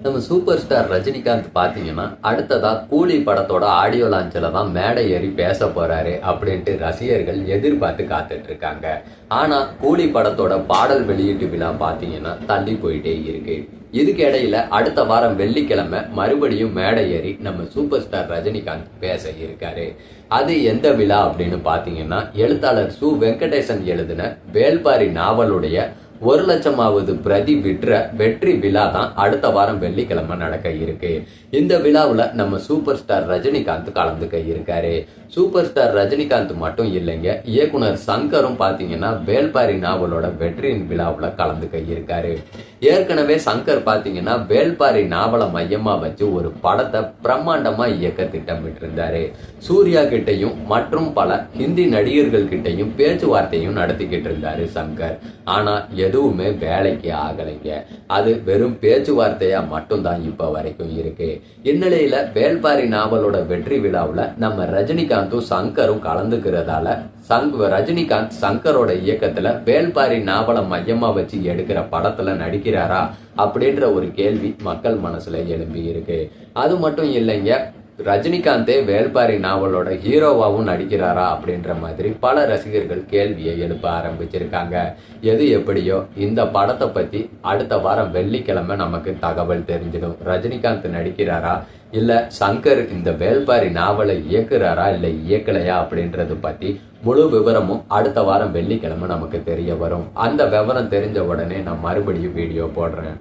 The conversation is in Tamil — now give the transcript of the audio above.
நம்ம சூப்பர் ஸ்டார் ரஜினிகாந்த் பாத்தீங்கன்னா அடுத்ததா கூலி படத்தோட ஆடியோ லான்ச்ல தான் மேடை ஏறி பேச போறாரு அப்படின்ட்டு ரசிகர்கள் எதிர்பார்த்து காத்துட்டு இருக்காங்க. ஆனா கூலி படத்தோட பாடல் வெளியீட்டு விழா பாத்தீங்கன்னா தள்ளி போயிட்டே இருக்கு. இதுக்கு இடையில அடுத்த வாரம் வெள்ளிக்கிழமை மறுபடியும் மேடை ஏறி நம்ம சூப்பர் ஸ்டார் ரஜினிகாந்த் பேச இருக்காரு. அது எந்த விழா அப்படின்னு பாத்தீங்கன்னா எழுத்தாளர் சு வெங்கடேசன் எழுதின வேள்பாரி நாவலுடைய 1,00,000வது பிரதி விற்ற வெற்றி விழா தான் அடுத்த வாரம் வெள்ளிக்கிழமை நடக்க இருக்கு. இந்த விழாவில் நம்ம சூப்பர் ஸ்டார் ரஜினிகாந்த் கலந்துக்க இருக்காரு. சூப்பர் ஸ்டார் ரஜினிகாந்த் மட்டும் இல்லைங்க, இயக்குனர் சங்கரும் பாத்தீங்கன்னா வேள்பாரி நாவலோட வெற்றியின் விழாவில் கலந்துக்க இருக்காரு. ஏற்கனவே சங்கர் பாத்தீங்கன்னா வேள்பாரி நாவலை மையமா வச்சு ஒரு படத்தை பிரம்மாண்டமா இயக்க திட்டமிட்டு இருந்தாரு. சூர்யா கிட்டையும் மற்றும் பல ஹிந்தி நடிகர்கள் கிட்டையும் பேச்சுவார்த்தையும் நடத்திக்கிட்டு இருந்தாரு சங்கர். ஆனா எதுவுமே வேலைக்கு ஆகலைங்க. அது வெறும் பேச்சுவார்த்தையா மட்டும்தான் இப்ப வரைக்கும் இருக்கு. இந்நிலையில வேள்பாரி நாவலோட வெற்றி விழாவுல நம்ம ரஜினிகாந்தும் சங்கரும் கலந்துக்கிறதால ரஜினிகாந்த் சங்கரோட இயக்கத்துல வேள்பாரி நாவலை மையமா வச்சு எடுக்கிற படத்துல நடிக்கிறாரா அப்படின்ற ஒரு கேள்வி மக்கள் மனசுல எழும்பி இருக்கு. அது மட்டும் இல்லைங்க, ரஜினிகாந்தே வேள்பாரி நாவலோட ஹீரோவாவும் நடிக்கிறாரா அப்படின்ற மாதிரி பல ரசிகர்கள் கேள்வியை எழுப்ப ஆரம்பிச்சிருக்காங்க. எது எப்படியோ இந்த படத்தை பத்தி அடுத்த வாரம் வெள்ளிக்கிழமை நமக்கு தகவல் தெரிஞ்சிடும். ரஜினிகாந்த் நடிக்கிறாரா இல்ல சங்கர் இந்த வேள்பாரி நாவலை இயக்குறாரா இல்ல இயக்கலையா அப்படின்றது பத்தி முழு விவரமும் அடுத்த வாரம் வெள்ளிக்கிழமை நமக்கு தெரிய வரும். அந்த விவரம் தெரிஞ்ச உடனே நான் மறுபடியும் வீடியோ போடுறேன்.